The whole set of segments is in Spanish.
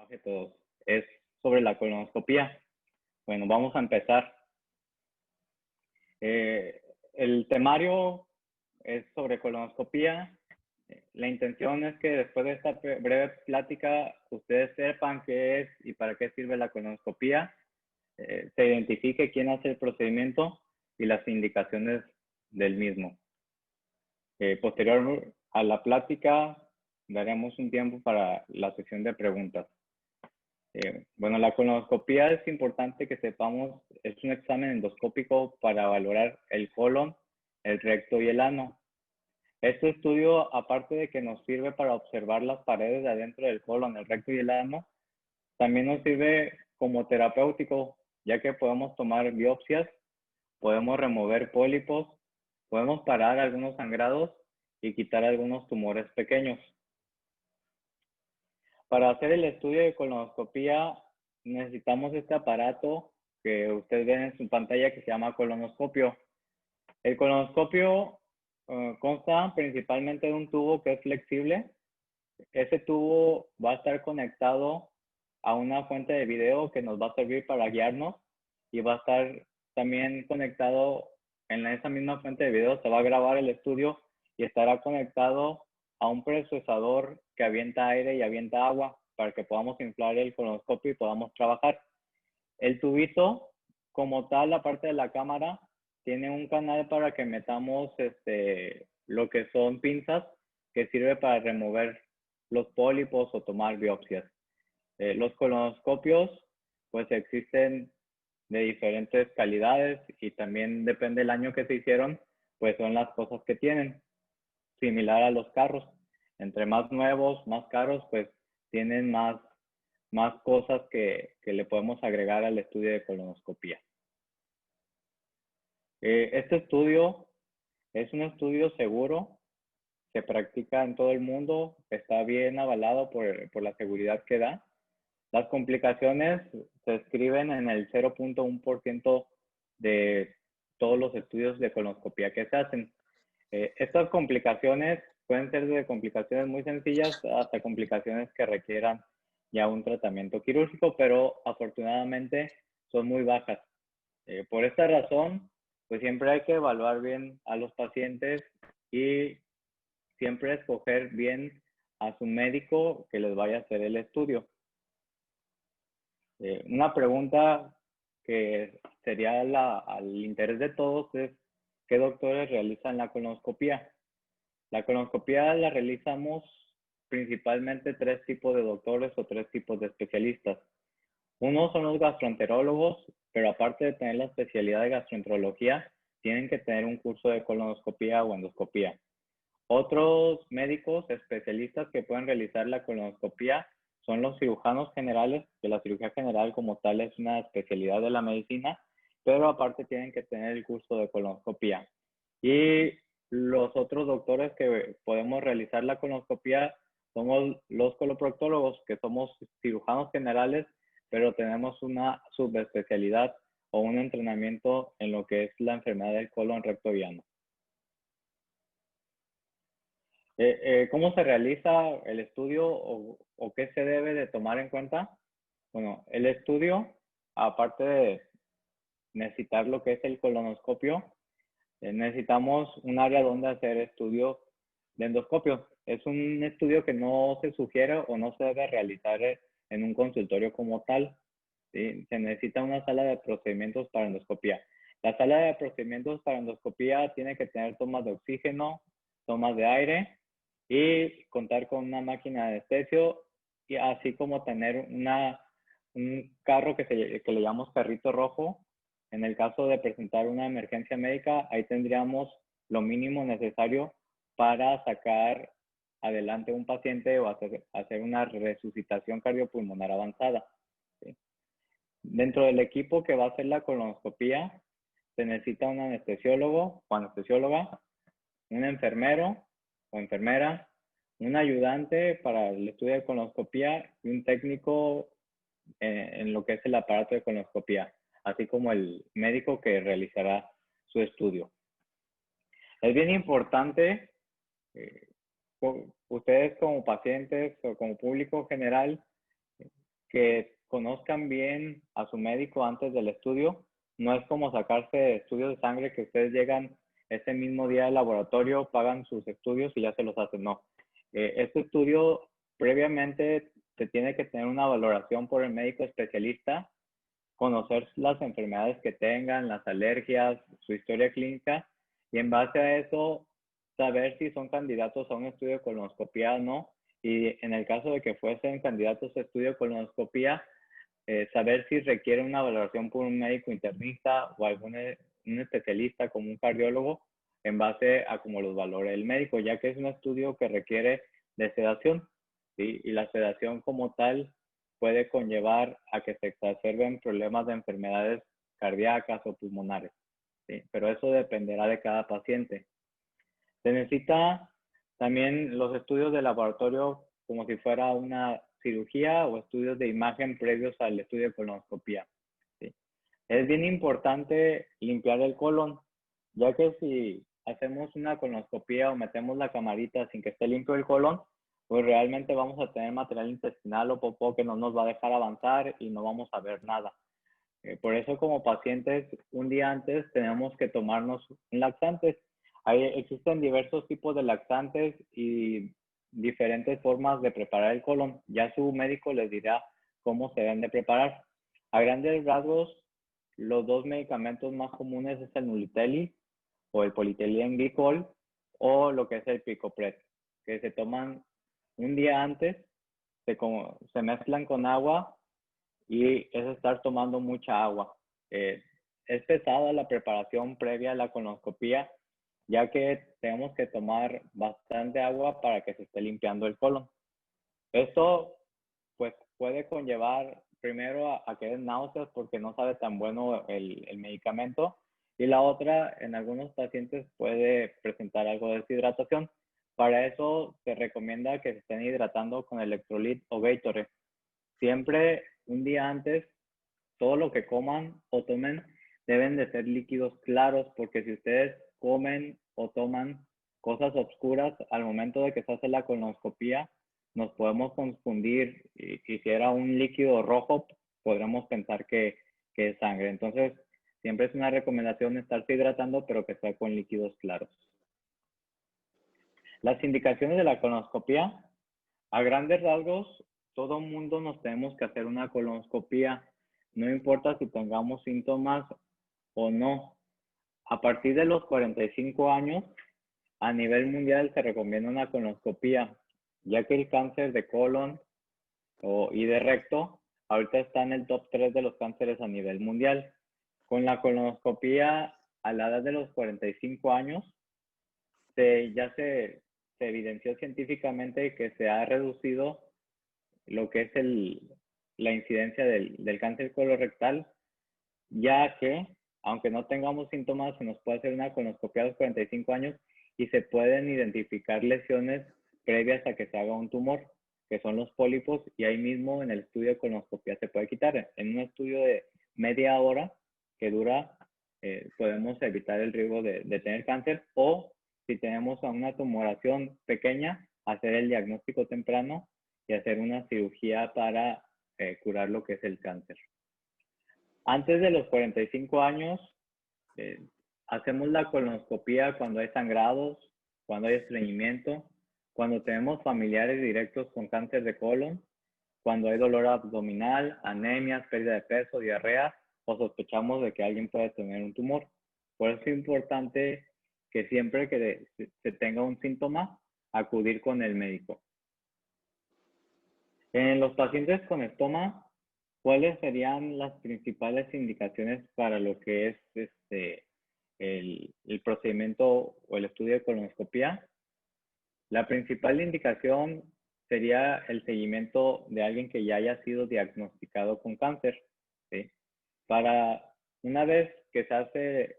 lenguaje de todos. Es sobre la colonoscopía. Bueno, vamos a empezar. El temario es sobre colonoscopía. La intención es que después de esta breve plática ustedes sepan qué es y para qué sirve la colonoscopía, se identifique quién hace el procedimiento y las indicaciones del mismo. Posterior a la plática daremos un tiempo para la sesión de preguntas. Bueno, la colonoscopía es importante que sepamos, es un examen endoscópico para valorar el colon, el recto y el ano. Este estudio, aparte de que nos sirve para observar las paredes de adentro del colon, el recto y el ano, también nos sirve como terapéutico, ya que podemos tomar biopsias, podemos remover pólipos, podemos parar algunos sangrados y quitar algunos tumores pequeños. Para hacer el estudio de colonoscopía necesitamos este aparato que ustedes ven en su pantalla que se llama colonoscopio. El colonoscopio consta principalmente de un tubo que es flexible. Ese tubo va a estar conectado a una fuente de video que nos va a servir para guiarnos y va a estar también conectado en esa misma fuente de video. Se va a grabar el estudio y estará conectado a un procesador que avienta aire y avienta agua para que podamos inflar el colonoscopio y podamos trabajar. El tubito, como tal, la parte de la cámara, tiene un canal para que metamos lo que son pinzas que sirve para remover los pólipos o tomar biopsias. Los colonoscopios, pues existen de diferentes calidades y también depende del año que se hicieron, pues son las cosas que tienen. Similar a los carros. Entre más nuevos, más caros, pues tienen más cosas que le podemos agregar al estudio de colonoscopía. Este estudio es un estudio seguro, se practica en todo el mundo, está bien avalado por la seguridad que da. Las complicaciones se escriben en el 0.1% de todos los estudios de colonoscopía que se hacen. Estas complicaciones pueden ser de complicaciones muy sencillas hasta complicaciones que requieran ya un tratamiento quirúrgico, pero afortunadamente son muy bajas. Por esta razón, pues siempre hay que evaluar bien a los pacientes y siempre escoger bien a su médico que les vaya a hacer el estudio. Una pregunta que sería al interés de todos es ¿qué doctores realizan la colonoscopía? La colonoscopía la realizamos principalmente 3 tipos de doctores o 3 tipos de especialistas. Uno son los gastroenterólogos, pero aparte de tener la especialidad de gastroenterología, tienen que tener un curso de colonoscopía o endoscopía. Otros médicos especialistas que pueden realizar la colonoscopía son los cirujanos generales, que la cirugía general como tal es una especialidad de la medicina, pero aparte tienen que tener el curso de colonoscopía. Y los otros doctores que podemos realizar la colonoscopía somos los coloproctólogos, que somos cirujanos generales, pero tenemos una subespecialidad o un entrenamiento en lo que es la enfermedad del colon recto y ano. ¿Cómo se realiza el estudio o qué se debe de tomar en cuenta? Bueno, el estudio, aparte de necesitar lo que es el colonoscopio, necesitamos un área donde hacer estudio de endoscopio. Es un estudio que no se sugiere o no se debe realizar en un consultorio como tal. ¿Sí? Se necesita una sala de procedimientos para endoscopía. La sala de procedimientos para endoscopía tiene que tener tomas de oxígeno, tomas de aire y contar con una máquina de anestesio y así como tener un carro que le llamamos carrito rojo. En el caso de presentar una emergencia médica, ahí tendríamos lo mínimo necesario para sacar adelante un paciente o hacer una resucitación cardiopulmonar avanzada. ¿Sí? Dentro del equipo que va a hacer la colonoscopía, se necesita un anestesiólogo o anestesióloga, un enfermero o enfermera, un ayudante para el estudio de colonoscopía y un técnico en lo que es el aparato de colonoscopía, así como el médico que realizará su estudio. Es bien importante, ustedes como pacientes o como público general, que conozcan bien a su médico antes del estudio. No es como sacarse estudios de sangre que ustedes llegan ese mismo día al laboratorio, pagan sus estudios y ya se los hacen. No. Este estudio previamente se tiene que tener una valoración por el médico especialista, conocer las enfermedades que tengan, las alergias, su historia clínica, y en base a eso saber si son candidatos a un estudio de colonoscopía o no. Y en el caso de que fuesen candidatos a estudio de colonoscopía, saber si requiere una valoración por un médico internista o un especialista como un cardiólogo en base a cómo los valore el médico, ya que es un estudio que requiere de sedación, ¿sí? Y la sedación como tal puede conllevar a que se exacerben problemas de enfermedades cardíacas o pulmonares, ¿sí? Pero eso dependerá de cada paciente. Se necesita también los estudios de laboratorio como si fuera una cirugía o estudios de imagen previos al estudio de colonoscopía, ¿sí? Es bien importante limpiar el colon, ya que si hacemos una colonoscopía o metemos la camarita sin que esté limpio el colon, pues realmente vamos a tener material intestinal o popó que no nos va a dejar avanzar y no vamos a ver nada. Por eso como pacientes, un día antes tenemos que tomarnos un laxante. Existen diversos tipos de laxantes y diferentes formas de preparar el colon. Ya su médico les dirá cómo se deben de preparar. A grandes rasgos, los dos medicamentos más comunes es el Nulitelli o el polietilenglicol o lo que es el Picopret, que se toman un día antes, se mezclan con agua y es estar tomando mucha agua. Es pesada la preparación previa a la colonoscopía, ya que tenemos que tomar bastante agua para que se esté limpiando el colon. Esto pues puede conllevar primero a que den náuseas porque no sabe tan bueno el medicamento, y la otra, en algunos pacientes puede presentar algo de deshidratación. Para eso se recomienda que se estén hidratando con electrolit o Gatorade. Siempre un día antes, todo lo que coman o tomen deben de ser líquidos claros, porque si ustedes comen o toman cosas oscuras al momento de que se hace la colonoscopía, nos podemos confundir y si era un líquido rojo, podremos pensar que es sangre. Entonces, siempre es una recomendación estarse hidratando, pero que sea con líquidos claros. Las indicaciones de la colonoscopía, a grandes rasgos, todo mundo nos tenemos que hacer una colonoscopía, no importa si tengamos síntomas o no. A partir de los 45 años, a nivel mundial se recomienda una colonoscopía, ya que el cáncer de colon y de recto ahorita está en el top 3 de los cánceres a nivel mundial. Con la colonoscopía a la edad de los 45 años, ya se evidenció científicamente que se ha reducido lo que es la incidencia del cáncer colorectal, ya que aunque no tengamos síntomas, se nos puede hacer una colonoscopia a los 45 años y se pueden identificar lesiones previas a que se haga un tumor, que son los pólipos, y ahí mismo en el estudio de colonoscopia se puede quitar. En un estudio de media hora que dura, podemos evitar el riesgo de tener cáncer, o si tenemos una tumoración pequeña, hacer el diagnóstico temprano y hacer una cirugía para curar lo que es el cáncer. Antes de los 45 años, hacemos la colonoscopia cuando hay sangrados, cuando hay estreñimiento, cuando tenemos familiares directos con cáncer de colon, cuando hay dolor abdominal, anemias, pérdida de peso, diarrea, o sospechamos de que alguien puede tener un tumor. Por eso es importante que siempre que se tenga un síntoma, acudir con el médico. En los pacientes con estoma, ¿cuáles serían las principales indicaciones para lo que es el procedimiento o el estudio de colonoscopia? La principal indicación sería el seguimiento de alguien que ya haya sido diagnosticado con cáncer, ¿sí? Para una vez que se hace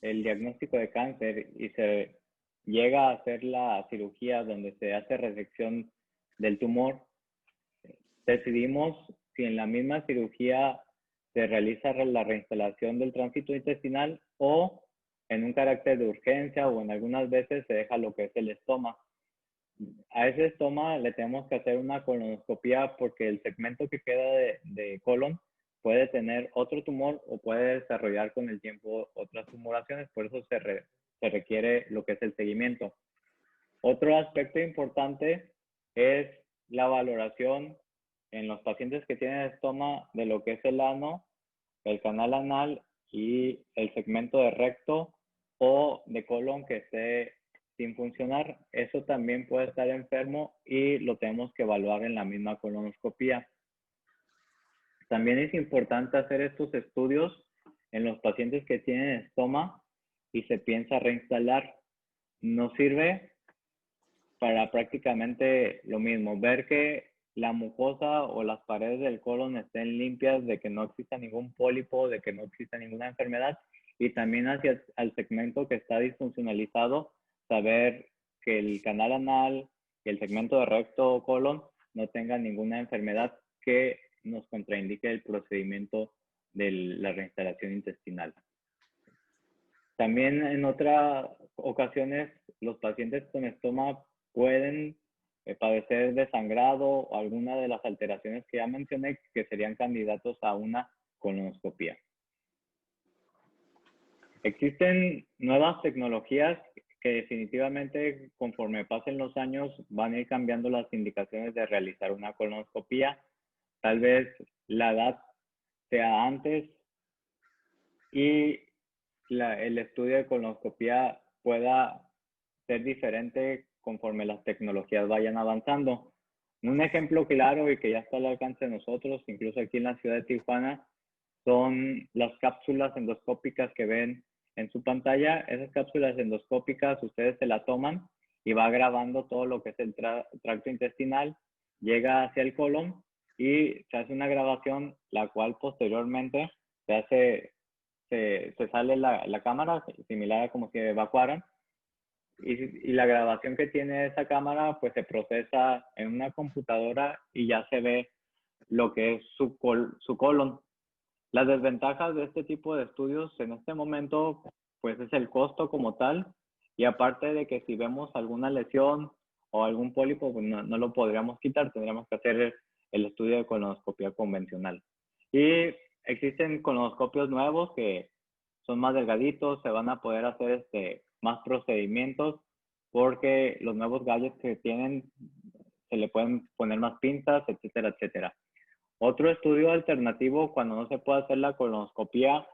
el diagnóstico de cáncer y se llega a hacer la cirugía donde se hace resección del tumor, decidimos si en la misma cirugía se realiza la reinstalación del tránsito intestinal o en un carácter de urgencia, o en algunas veces se deja lo que es el estoma. A ese estoma le tenemos que hacer una colonoscopia porque el segmento que queda de colon puede tener otro tumor o puede desarrollar con el tiempo otras tumoraciones, por eso se requiere lo que es el seguimiento. Otro aspecto importante es la valoración en los pacientes que tienen estoma de lo que es el ano, el canal anal y el segmento de recto o de colon que esté sin funcionar. Eso también puede estar enfermo y lo tenemos que evaluar en la misma colonoscopia. También es importante hacer estos estudios en los pacientes que tienen estoma y se piensa reinstalar. Nos sirve para prácticamente lo mismo, ver que la mucosa o las paredes del colon estén limpias, de que no exista ningún pólipo, de que no exista ninguna enfermedad, y también hacia el segmento que está disfuncionalizado, saber que el canal anal y el segmento de recto o colon no tengan ninguna enfermedad que nos contraindique el procedimiento de la reinstalación intestinal. También en otras ocasiones los pacientes con estoma pueden padecer de sangrado o alguna de las alteraciones que ya mencioné que serían candidatos a una colonoscopia. Existen nuevas tecnologías que definitivamente conforme pasen los años van a ir cambiando las indicaciones de realizar una colonoscopia. Tal vez la edad sea antes y el estudio de colonoscopia pueda ser diferente conforme las tecnologías vayan avanzando. Un ejemplo claro y que ya está al alcance de nosotros, incluso aquí en la ciudad de Tijuana, son las cápsulas endoscópicas que ven en su pantalla. Esas cápsulas endoscópicas ustedes se la toman y va grabando todo lo que es el tracto intestinal, llega hacia el colon y se hace una grabación, la cual posteriormente se sale la cámara, similar a como si evacuaran, y la grabación que tiene esa cámara pues se procesa en una computadora y ya se ve lo que es su colon. Las desventajas de este tipo de estudios en este momento pues es el costo como tal, y aparte de que si vemos alguna lesión o algún pólipo pues no lo podríamos quitar, tendríamos que hacer el estudio de colonoscopia convencional. Y existen colonoscopios nuevos que son más delgaditos, se van a poder hacer más procedimientos porque los nuevos gadgets que tienen se le pueden poner más pinzas, etcétera, etcétera. Otro estudio alternativo cuando no se puede hacer la colonoscopia,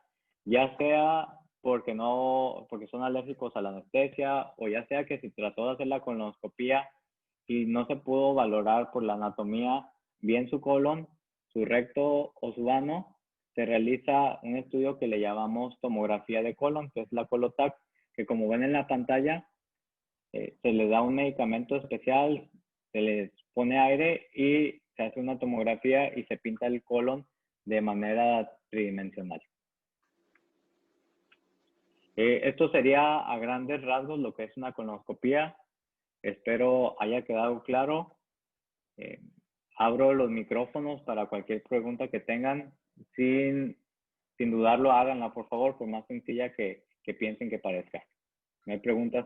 ya sea porque son alérgicos a la anestesia o ya sea que se trató de hacer la colonoscopia y no se pudo valorar por la anatomía bien su colon, su recto o su ano, se realiza un estudio que le llamamos tomografía de colon, que es la Colotac, que como ven en la pantalla, se les da un medicamento especial, se les pone aire y se hace una tomografía y se pinta el colon de manera tridimensional. Esto sería a grandes rasgos lo que es una colonoscopia. Espero haya quedado claro. Abro los micrófonos para cualquier pregunta que tengan. Sin dudarlo, háganla, por favor, por más sencilla que piensen que parezca. No hay preguntas.